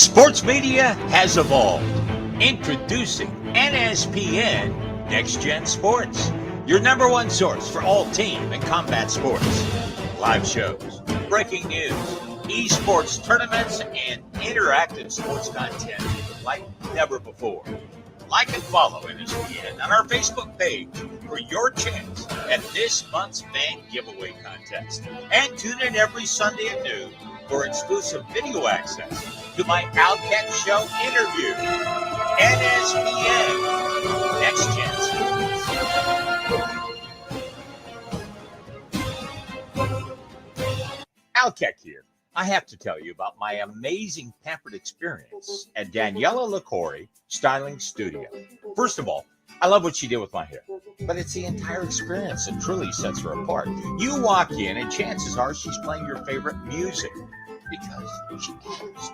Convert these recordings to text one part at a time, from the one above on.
Sports media has evolved. Introducing NSPN Next Gen Sports, your number one source for all team and combat sports. Live shows, breaking news, esports tournaments, and interactive sports content like never before. Like and follow NSPN on our Facebook page for your chance at this month's fan giveaway contest. And tune in every Sunday at noon for exclusive video access to my Outcat Show interview. NSPN, Next Gen Sports. Outcat here. I have to tell you about my amazing pampered experience at Daniela LaCorey Styling Studio. First of all, I love what she did with my hair, but it's the entire experience that truly sets her apart. You walk in and chances are she's playing your favorite music because she is.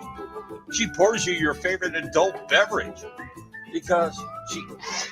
She pours you your favorite adult beverage because she is.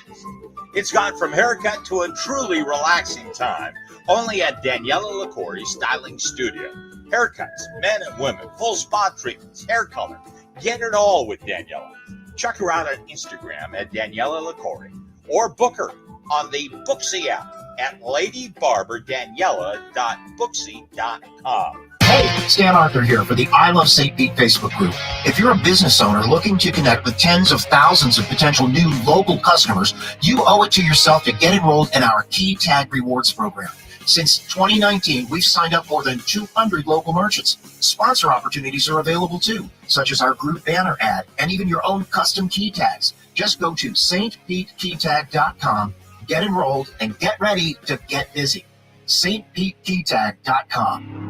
It's gone from haircut to a truly relaxing time only at Daniela LaCorey Styling Studio. Haircuts, men and women, full spa treatments, hair color. Get it all with Daniela. Check her out on Instagram at Daniela LaCorey or book her on the Booksy app at ladybarberdaniela.booksy.com. Hey, Stan Arthur here for the I Love St. Pete Facebook group. If you're a business owner looking to connect with tens of thousands of potential new local customers, you owe it to yourself to get enrolled in our Key Tag Rewards program. Since 2019, we've signed up more than 200 local merchants. Sponsor opportunities are available too, such as our group banner ad and even your own custom key tags. Just go to stpetekeytag.com, get enrolled, and get ready to get busy. stpetekeytag.com.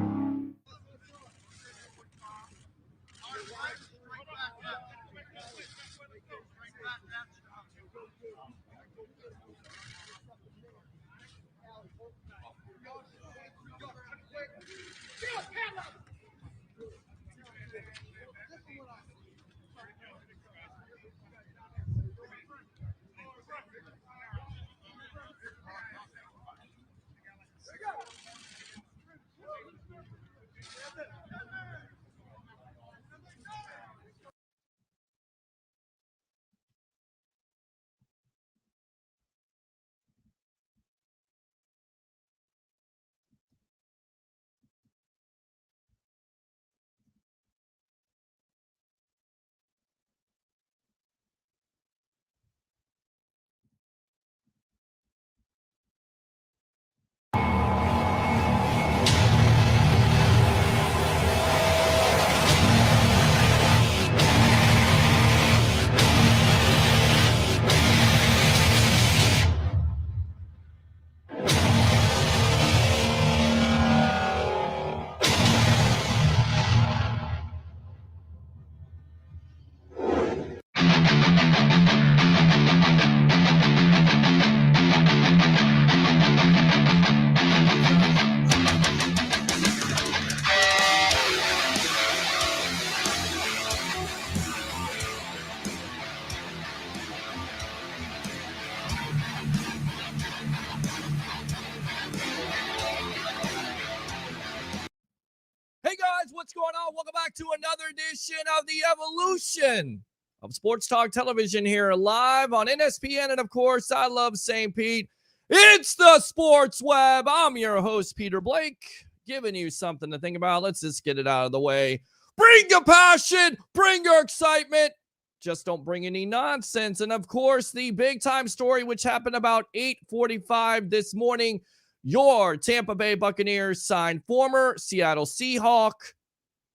What's going on? Welcome back to another edition of the Evolution of Sports Talk Television here live on NSPN. And of course, I Love St. Pete. It's the Sports Web. I'm your host, Peter Blake, giving you something to think about. Let's just get it out of the way. Bring your passion, bring your excitement. Just don't bring any nonsense. And of course, the big time story, which happened about 8:45 this morning. Your Tampa Bay Buccaneers signed former Seattle Seahawk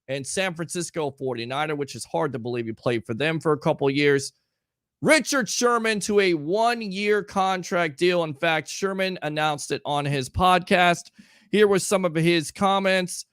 and San Francisco 49er, which is hard to believe he played for them for a couple years. Richard Sherman to a 1-year contract deal. In fact, Sherman announced it on his podcast. Here was some of his comments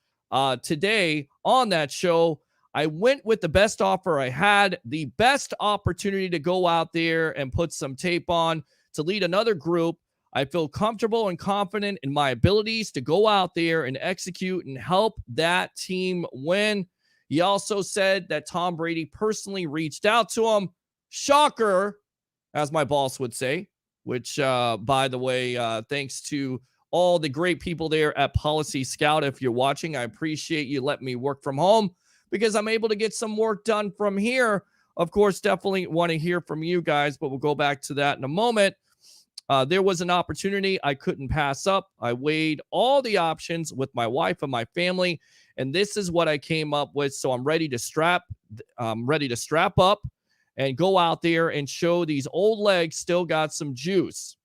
today on that show. I went with the best offer I had, the best opportunity to go out there and put some tape on to lead another group. I feel comfortable and confident in my abilities to go out there and execute and help that team win. He also said that Tom Brady personally reached out to him. Shocker, as my boss would say, which, by the way, thanks to all the great people there at Policy Scout. If you're watching, I appreciate you letting me work from home because I'm able to get some work done from here. Of course, definitely want to hear from you guys, but we'll go back to that in a moment. There was an opportunity I couldn't pass up. I weighed all the options with my wife and my family, and this is what I came up with. So I'm ready to strap up and go out there and show these old legs still got some juice.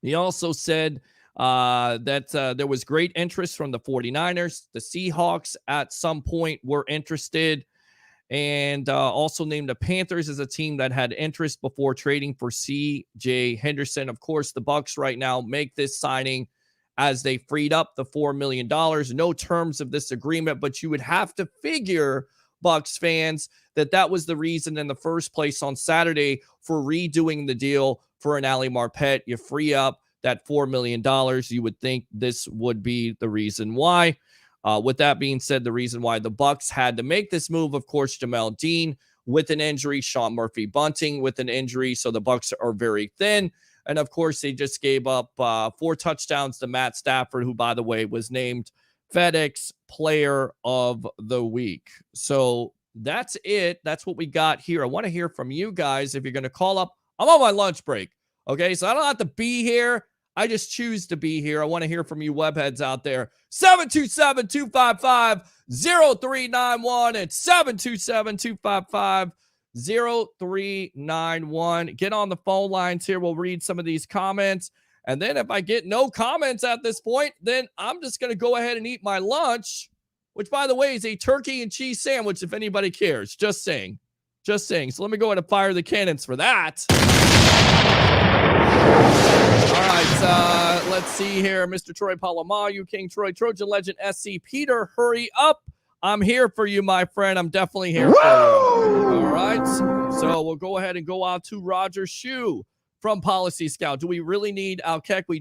He also said that there was great interest from the 49ers. The Seahawks at some point were interested, and also named the Panthers as a team that had interest before trading for C.J. Henderson. Of course, the Bucs right now make this signing as they freed up the $4 million. No terms of this agreement, but you would have to figure, Bucs fans, that was the reason in the first place on Saturday for redoing the deal for an Ali Marpet. You free up that $4 million. You would think this would be the reason why. With that being said, the reason why the Bucs had to make this move, of course, Jamel Dean with an injury, Sean Murphy-Bunting with an injury, so the Bucs are very thin. And, of course, they just gave up 4 touchdowns to Matt Stafford, who, by the way, was named FedEx Player of the Week. So that's it. That's what we got here. I want to hear from you guys. If you're going to call up, I'm on my lunch break, okay? So I don't have to be here. I just choose to be here. I want to hear from you webheads out there. 727-255-0391. It's 727-255-0391. Get on the phone lines here. We'll read some of these comments. And then if I get no comments at this point, then I'm just going to go ahead and eat my lunch, which, by the way, is a turkey and cheese sandwich, if anybody cares. Just saying. Just saying. So let me go ahead and fire the cannons for that. All right, let's see here. Mr. Troy Polamalu, King Troy, Trojan Legend, SC Peter, hurry up. I'm here for you, my friend. I'm definitely here for you. All right, so we'll go ahead and go out to Roger Shue from Policy Scout. Do we really need Alkek? We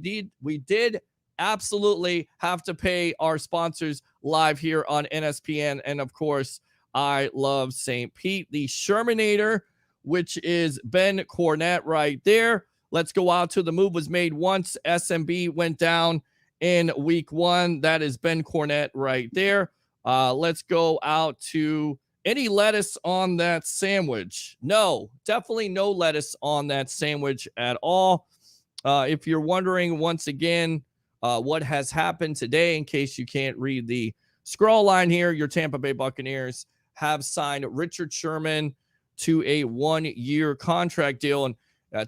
did absolutely have to pay our sponsors live here on NSPN. And, of course, I love St. Pete. The Shermanator, which is Ben Cornett right there. Let's go out to the move was made once. SMB went down in week 1. That is Ben Cornett right there. Let's go out to any lettuce on that sandwich. No, definitely no lettuce on that sandwich at all. If you're wondering once again what has happened today, in case you can't read the scroll line here, your Tampa Bay Buccaneers have signed Richard Sherman to a 1-year contract deal. And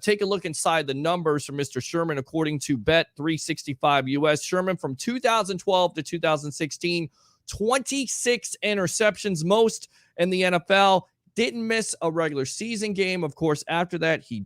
take a look inside the numbers from Mr. Sherman. According to Bet365 US, Sherman from 2012 to 2016, 26 interceptions, most in the NFL. Didn't miss a regular season game. Of course, after that, he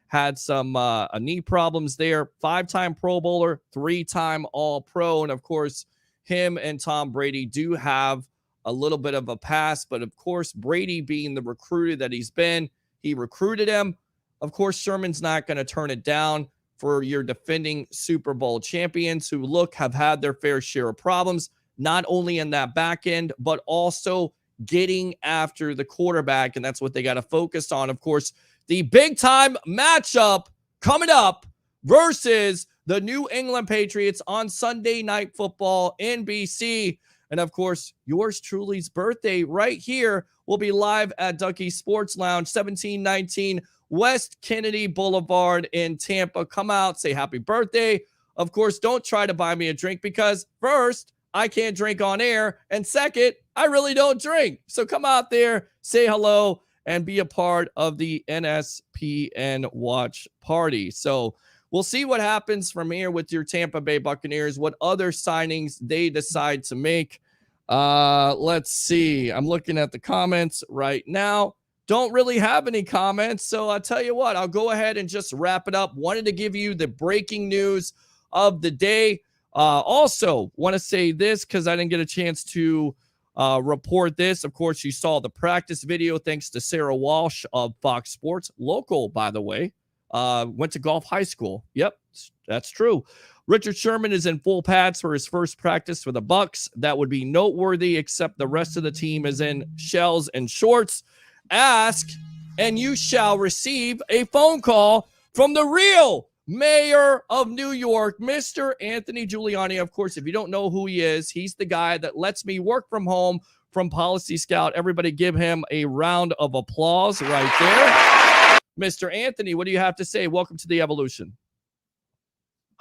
had some knee problems there. 5-time Pro Bowler, 3-time All-Pro. And, of course, him and Tom Brady do have a little bit of a pass. But, of course, Brady being the recruiter that he's been, he recruited him. Of course, Sherman's not going to turn it down for your defending Super Bowl champions who, have had their fair share of problems, not only in that back end, but also getting after the quarterback. And that's what they got to focus on. Of course, the big-time matchup coming up versus the New England Patriots on Sunday Night Football, NBC. And, of course, yours truly's birthday right here will be live at Ducky Sports Lounge, 1719 West Kennedy Boulevard in Tampa. Come out, say happy birthday. Of course, don't try to buy me a drink because, first, I can't drink on air, and second, I really don't drink. So come out there, say hello, and be a part of the NSPN watch party. So we'll see what happens from here with your Tampa Bay Buccaneers, what other signings they decide to make. Let's see. I'm looking at the comments right now. Don't really have any comments, so I'll tell you what, I'll go ahead and just wrap it up. Wanted to give you the breaking news of the day. Also, want to say this because I didn't get a chance to report this. Of course, you saw the practice video thanks to Sarah Walsh of Fox Sports. Local, by the way. Went to Gulf High School. Yep, that's true. Richard Sherman is in full pads for his first practice for the Bucs. That would be noteworthy, except the rest of the team is in shells and shorts. Ask, and you shall receive a phone call from the real mayor of New York, Mr. Anthony Giuliani. Of course, if you don't know who he is, he's the guy that lets me work from home from Policy Scout. Everybody give him a round of applause right there. Mr. Anthony, what do you have to say? Welcome to the Evolution.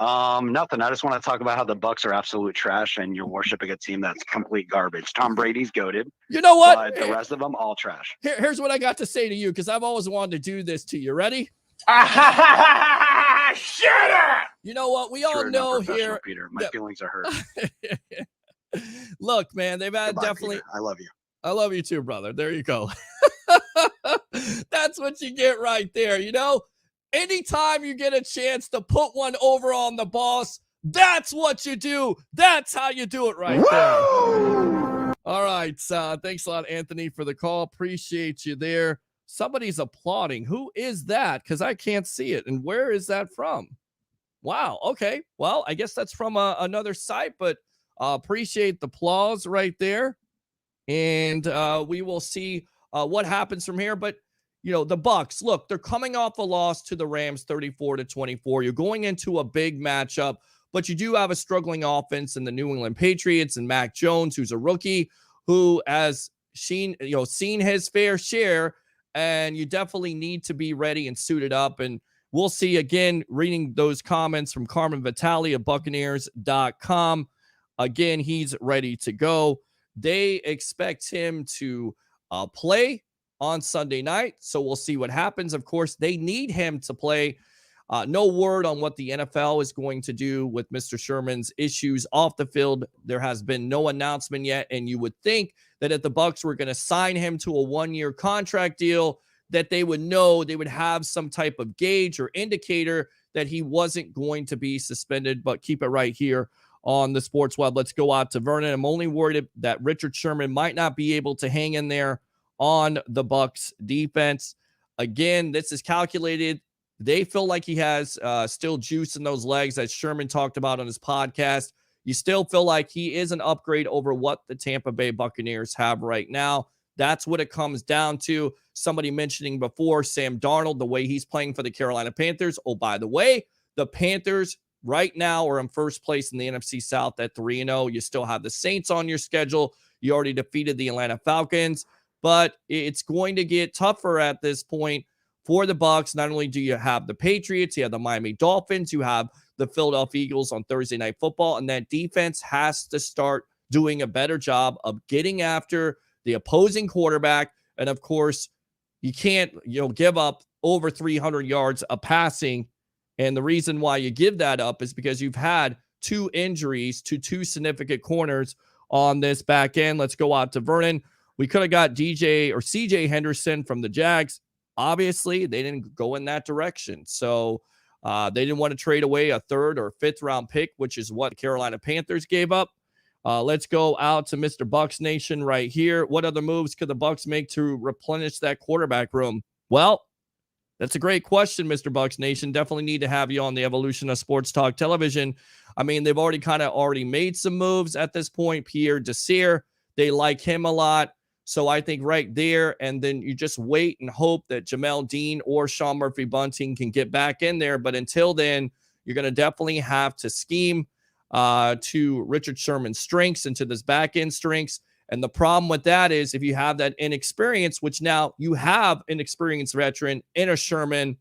Nothing. I just want to talk about how the Bucs are absolute trash and you're worshiping a team that's complete garbage. Tom Brady's goated. You know what? But the rest of them, all trash. Here's what I got to say to you, because I've always wanted to do this to you. Ready? Shut up! You know what? We all know here. Peter, my feelings are hurt. Look, man, they've had Goodbye, definitely. Peter. I love you. I love you too, brother. There you go. That's what you get right there. You know, anytime you get a chance to put one over on the boss, that's what you do. That's how you do it right there. All right. Thanks a lot, Anthony, for the call. Appreciate you there. Somebody's applauding. Who is that? Because I can't see it. And where is that from? Wow. Okay. Well, I guess that's from another site, but appreciate the applause right there. And we will see what happens from here. But, you know, the Bucs, look, they're coming off a loss to the Rams 34-24. You're going into a big matchup, but you do have a struggling offense in the New England Patriots and Mac Jones, who's a rookie, who has seen his fair share, and you definitely need to be ready and suited up. And we'll see, again, reading those comments from Carmen Vitale of Buccaneers.com. Again, he's ready to go. They expect him to play on Sunday night, so we'll see what happens. Of course, they need him to play. No word on what the NFL is going to do with Mr. Sherman's issues off the field. There has been no announcement yet, and you would think that if the Bucs were going to sign him to a one-year contract deal, that they would know, they would have some type of gauge or indicator that he wasn't going to be suspended. But keep it right here on the Sports Web. Let's go out to Vernon. I'm only worried that Richard Sherman might not be able to hang in there on the Bucs defense. Again, this is calculated. They feel like he has still juice in those legs, as Sherman talked about on his podcast. You still feel like he is an upgrade over what the Tampa Bay Buccaneers have right now. That's what it comes down to. Somebody mentioning before, Sam Darnold, the way he's playing for the Carolina Panthers. Oh, by the way, the Panthers right now are in first place in the NFC South at 3-0. You still have the Saints on your schedule. You already defeated the Atlanta Falcons, but it's going to get tougher at this point for the Bucs. Not only do you have the Patriots, you have the Miami Dolphins, you have the Philadelphia Eagles on Thursday Night Football, and that defense has to start doing a better job of getting after the opposing quarterback. And of course, you can't, give up over 300 yards of passing. And the reason why you give that up is because you've had two injuries to two significant corners on this back end. Let's go out to Vernon. We could have got DJ or CJ Henderson from the Jags. Obviously, they didn't go in that direction. So they didn't want to trade away a third or fifth round pick, which is what the Carolina Panthers gave up. Let's go out to Mr. Bucs Nation right here. What other moves could the Bucs make to replenish that quarterback room? Well, that's a great question, Mr. Bucs Nation. Definitely need to have you on the Evolution of Sports Talk Television. I mean, they've already made some moves at this point. Pierre Desir, they like him a lot. So I think right there, and then you just wait and hope that Jamel Dean or Sean Murphy-Bunting can get back in there. But until then, you're going to definitely have to scheme to Richard Sherman's strengths and to this back end strengths. And the problem with that is if you have that inexperience, which now you have an experienced veteran in a Sherman,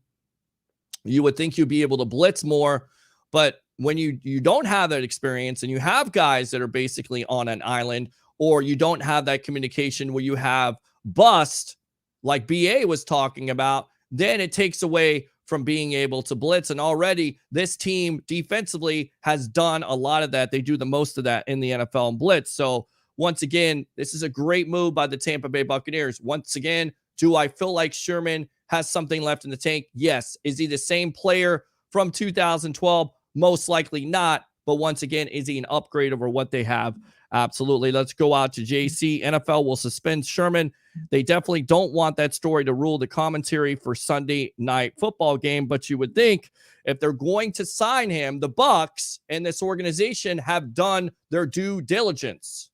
you would think you'd be able to blitz more. But when you don't have that experience and you have guys that are basically on an island, or you don't have that communication where you have bust like BA was talking about, then it takes away from being able to blitz. And already this team defensively has done a lot of that. They do the most of that in the NFL in blitz. So once again, this is a great move by the Tampa Bay Buccaneers. Once again, do I feel like Sherman has something left in the tank? Yes. Is he the same player from 2012? Most likely not. But once again, is he an upgrade over what they have? Absolutely. Let's go out to JC. NFL will suspend Sherman. They definitely don't want that story to rule the commentary for Sunday night football game. But you would think if they're going to sign him, the Bucs and this organization have done their due diligence.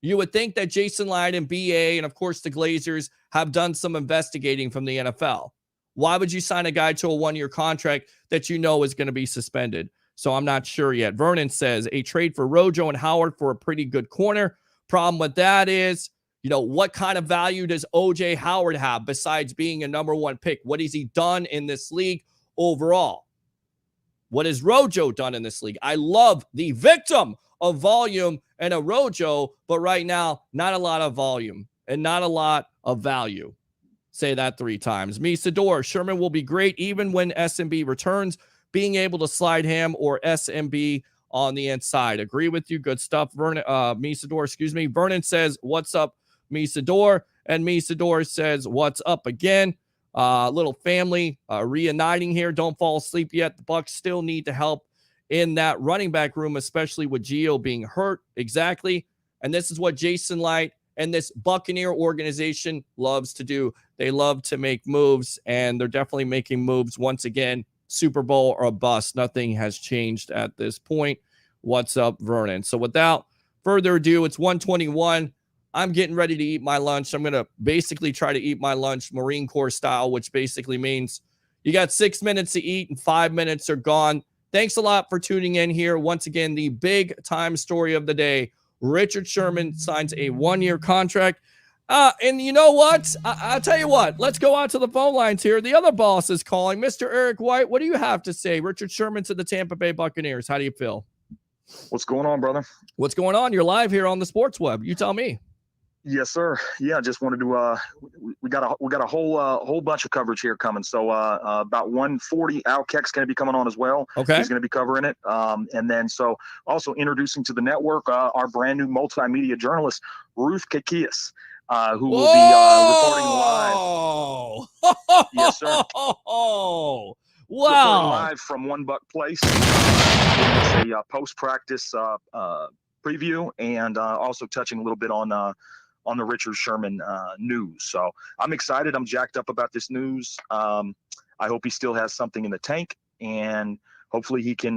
You would think that Jason Light and BA and, of course, the Glazers have done some investigating from the NFL. Why would you sign a guy to a one-year contract that you know is going to be suspended? So I'm not sure yet. Vernon says a trade for Rojo and Howard for a pretty good corner Problem with that is, what kind of value does OJ Howard have besides being a number one pick? What has he done in this league overall? What has Rojo done in this league? I love the victim of volume and a Rojo, but right now, not a lot of volume and not a lot of value. Say that 3 times. Misador, Sherman will be great even when SMB returns, being able to slide him or SMB on the inside. Agree with you. Good stuff. Misador, Vernon says, what's up, Misador? And Misador says, what's up again? Little family reuniting here. Don't fall asleep yet. The Bucs still need to help in that running back room, especially with Gio being hurt. Exactly. And this is what Jason Light and this Buccaneer organization loves to do. They love to make moves, and they're definitely making moves once again. Super Bowl or bust. Nothing has changed at this point. What's up, Vernon? So without further ado, it's 1:21. I'm getting ready to eat my lunch. I'm going to basically try to eat my lunch Marine Corps style, which basically means you got 6 minutes to eat and 5 minutes are gone. Thanks a lot for tuning in here. Once again, the big time story of the day. Richard Sherman signs a 1-year contract. And you know what? I'll tell you what. Let's go out to the phone lines here. The other boss is calling. Mr. Eric White, what do you have to say? Richard Sherman to the Tampa Bay Buccaneers. How do you feel? What's going on, brother? What's going on? You're live here on the Sports Web. You tell me. Yes, sir. Yeah, just wanted to. We got a whole bunch of coverage here coming. So about 1:40, Al Keck's going to be coming on as well. Okay. He's going to be covering it. And then so also introducing to the network our brand new multimedia journalist Ruth Kakias, who will be reporting live. Yes, sir. Wow. Reporting live from One Buck Place. It's a post-practice preview and also touching a little bit on the Richard Sherman news. So I'm excited. I'm jacked up about this news. I hope he still has something in the tank, and hopefully he can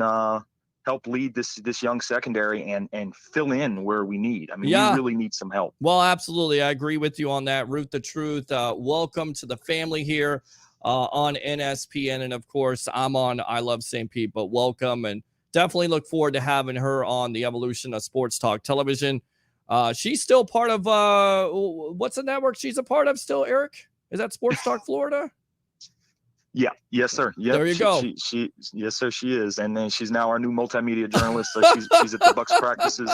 help lead this young secondary and fill in where we need. I mean, we really need some help. Well, absolutely. I agree with you on that. Ruth the Truth, welcome to the family here on NSPN. And of course, I'm on I Love St. Pete, but welcome, and definitely look forward to having her on the evolution of Sports Talk Television. She's still part of what's the network she's a part of still, Eric? Is that Sports Talk Florida? Yeah. Yes, sir. Yep. There you go. She yes, sir. She is, and then she's now our new multimedia journalist. So she's at the Bucs practices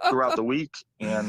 throughout the week, and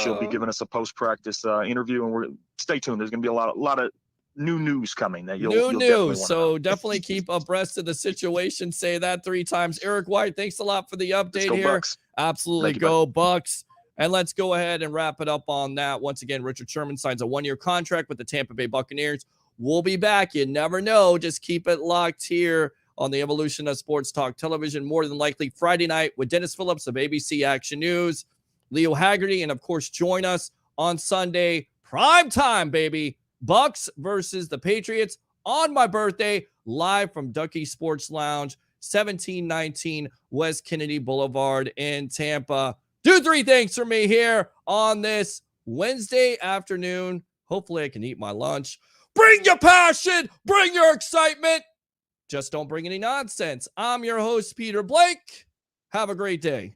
she'll be giving us a post-practice interview. And stay tuned. There's going to be a lot of new news coming that you'll news. So definitely keep abreast of the situation. Say that 3 times. Eric White, thanks a lot for the update here. Bucs. Absolutely. Go Bucs. And let's go ahead and wrap it up on that. Once again, Richard Sherman signs a 1-year contract with the Tampa Bay Buccaneers. We'll be back. You never know. Just keep it locked here on the evolution of Sports Talk Television. More than likely Friday night with Dennis Phillips of ABC Action News, Leo Haggerty, and of course, join us on Sunday, prime time, baby. Bucs versus the Patriots on my birthday, live from Ducky Sports Lounge, 1719 West Kennedy Boulevard in Tampa. Do 3 things for me here on this Wednesday afternoon. Hopefully I can eat my lunch. Bring your passion, bring your excitement. Just don't bring any nonsense. I'm your host, Peter Blake. Have a great day.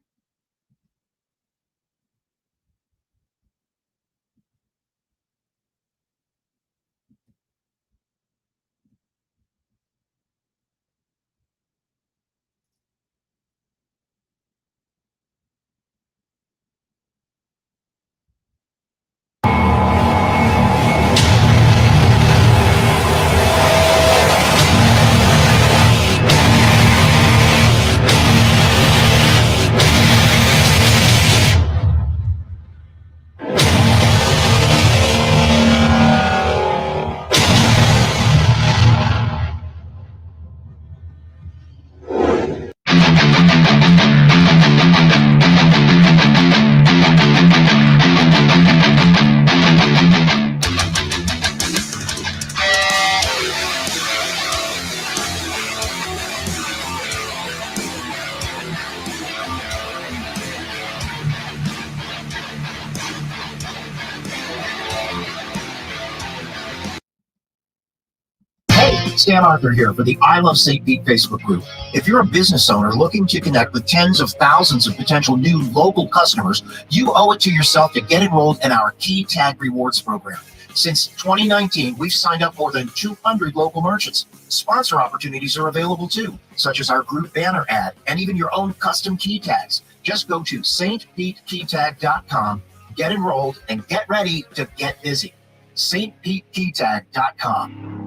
Stan Arthur here for the I Love St. Pete Facebook group. If you're a business owner looking to connect with tens of thousands of potential new local customers, you owe it to yourself to get enrolled in our Key Tag Rewards program. Since 2019, we've signed up more than 200 local merchants. Sponsor opportunities are available too, such as our group banner ad and even your own custom key tags. Just go to stpetekeytag.com, get enrolled, and get ready to get busy. stpetekeytag.com.